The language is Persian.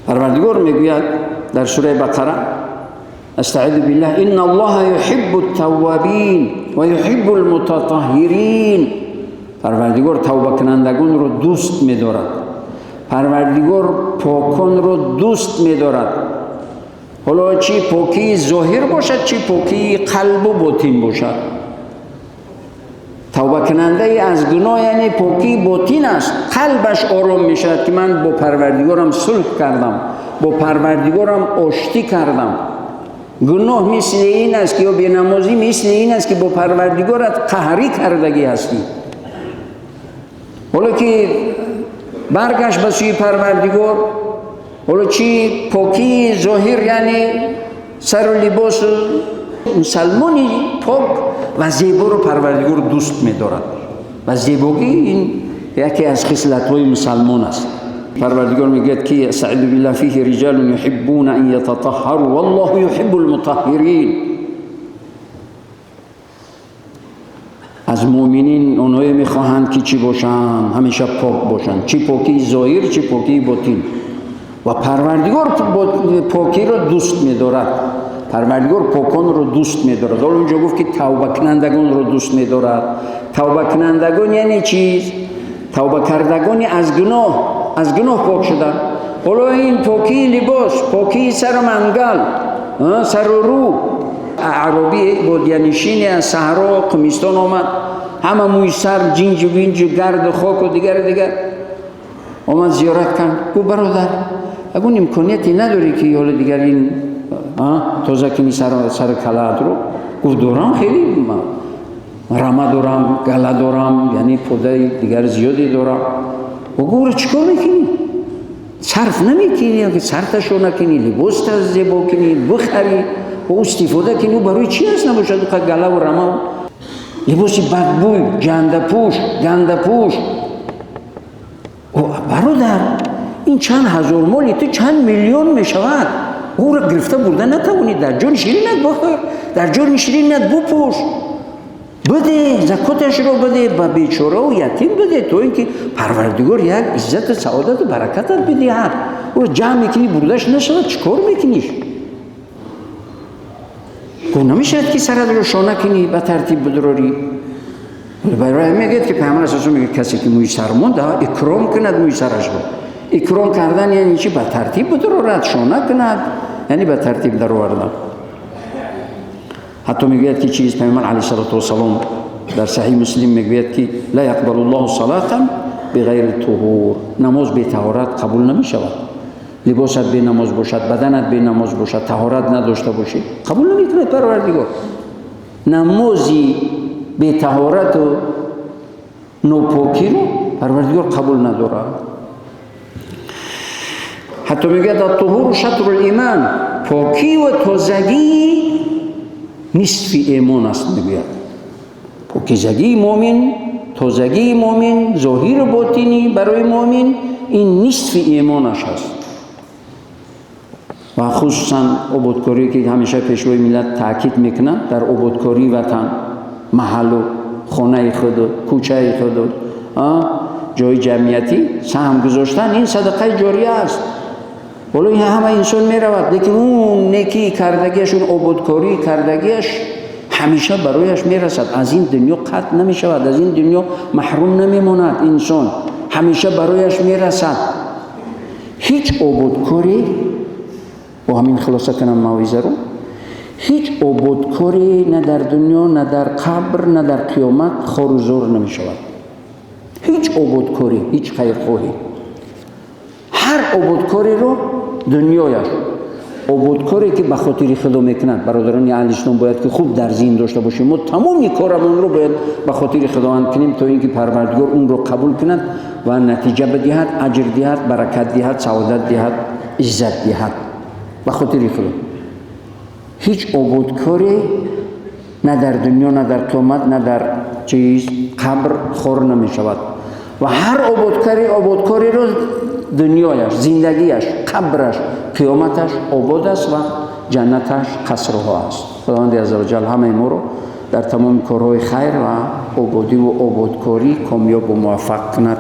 پروردگار میگوید در سوره بقره استعذ بالله ان الله يحب التوابین و يحب المتطهرین. پروردگار توبه کنندگان رو دوست می‌دارد، پروردگار پاکان رو دوست می‌دارد. حالا چی پاکی ظاهر باشد چی پاکی قلب و باطن باشد. توبه کننده از گناه یعنی پاکی باطن است، قلبش آرام میشد که من با پروردگارم صلح کردم، با پروردگارم آشتی کردم. گناه مثل این است که یا بی‌نمازی مثل این است که با پروردگارت قهری کردگی هستی. حالا که برگشت به سوی پروردگار، حالا چی پاکی ظاهر یعنی سر و لباس مسلمانی پاک و زیبا رو پروردگار دوست می‌دارد و زیبایی این یکی از خصلت‌های مسلمان است. پروردگار میگه که استعذ بالله فیه رجال یحبون ان یتطهروا والله یحب المطهرین. از مؤمنین اونایی میخواهند که چی باشن؟ همیشه پاک باشن، چی پاکی ظاهر چی پاکی باطن. و پروردگار پاکی رو دوست می‌دارد، پروردگار پاکان رو دوست می‌دارد. حالا اونجا گفت که توبه کنندگان رو دوست می‌دارد. توبه کنندگان یعنی چیز؟ توبه کردگان از گناه پاک شدن. حالا این پاکی لباس، پاکی سر منگل، سر و رو. عربی بادیانشین از صحرا قمیستان آمد، همه موی سر جنج و وینج و گرد و خاک و دیگر آمد زیارت کرد. گفت برادر اگه امکانیتی نداری که حالا دیگر این تازه کنی سر کلات رو؟ گفت دارم، خیلی رمه دارم، گله دارم، یعنی پوده دیگر زیادی دارم. و گفت چیکار میکنی؟ صرف نمیکنی یا که صرفشو نکنی، لباس از زیبا کنی، بخری و استفاده کنی؟ و برای چی هست نباشد که گله و رمه لباسی بدبوی گنده پوش. و برادر این چند هزار مالی تو چند میلیون میشود، او را گرفته برده نتوانی در جان شیرینت بخور، در جان شیرینت بپوش، بده زکاتش رو بده، به بیچاره و یتیم بده، تو اینکه پروردگار یک عزت سعادت و برکتت بدهد. او را جمع میکنی بردش نشود، چیکار میکنیش؟ گو نمیشد که سرت رو شانه کنی به ترتیب بدراری. برای میگه که پیامبر اساسا میگه کسی که موی سر مونده اکرام کند موی سرش رو. اکرام کردن یعنی چی؟ به ترتیب بدرارد، شانه کند، یعنی به ترتیب در آوردن. حتی میگوید که چیز پیامبر علیه السلام در صحیح مسلم میگوید که لا یقبل الله صلاة بغیر طهور، نماز بی طهارت قبول نمیشود. لباست بی نماز باشد، بدنت بی نماز باشد، طهارت نداشته باشی، قبول نمیکنه پروردگار. نمازی بی طهارت و نوپاکی رو پروردگار قبول نداره. حتی میگه الطهور شطر الایمان، پاکی و تازگی نصف ایمان است. میگه پاکیزگی مؤمن، تازگی مؤمن، ظاهر و باطنی برای مؤمن این نصف ایمانش است. و خصوصا عبادکاری که همیشه پیشوای ملت تاکید میکنه، در عبادکاری وطن، محل و خانه خود و کوچه خود و جای جمعیتی سهم گذاشتن، این صدقه جاریه است. ولی همه انسان میرود، لیکن اون نیکی کردگیش، اون عبادکاری کردگیش همیشه برایش میرسد، از این دنیا قطع نمیشود، از این دنیا محروم نمیماند. انسان همیشه برایش میرسد. هیچ عبادکاری، و همین خلاصه کنم موعظه رو، هیچ عبادکاری نه در دنیا نه در قبر نه در قیامت خار و زور نمی شود. هیچ عبادکاری، هیچ خیرخواهی، هر عبادکاری رو دنیایش، عبادکاری که به خاطر خدا میکنند، برادران اهل اسلام باید که خوب در ذهن داشته باشیم، ما تمام کارمون رو باید به خاطر خداوند کنیم تا اینکه پروردگار اون رو قبول کند و نتیجه بدهد، اجر دهد، برکت دهد، سعادت دهد، عزت دهد به خاطر خدا. هیچ عبادکاری نه در دنیا نه در قیامت نه در قبر خور نمی شود. و هر عبادکاری رو دنیایش، زندگیش، قبرش، قیامتش آباد است و جنتش قصرها است. خداوند عزوجل همه ما رو در تمام کارهای خیر و عبادی و عبادکاری کامیاب و موفق کند.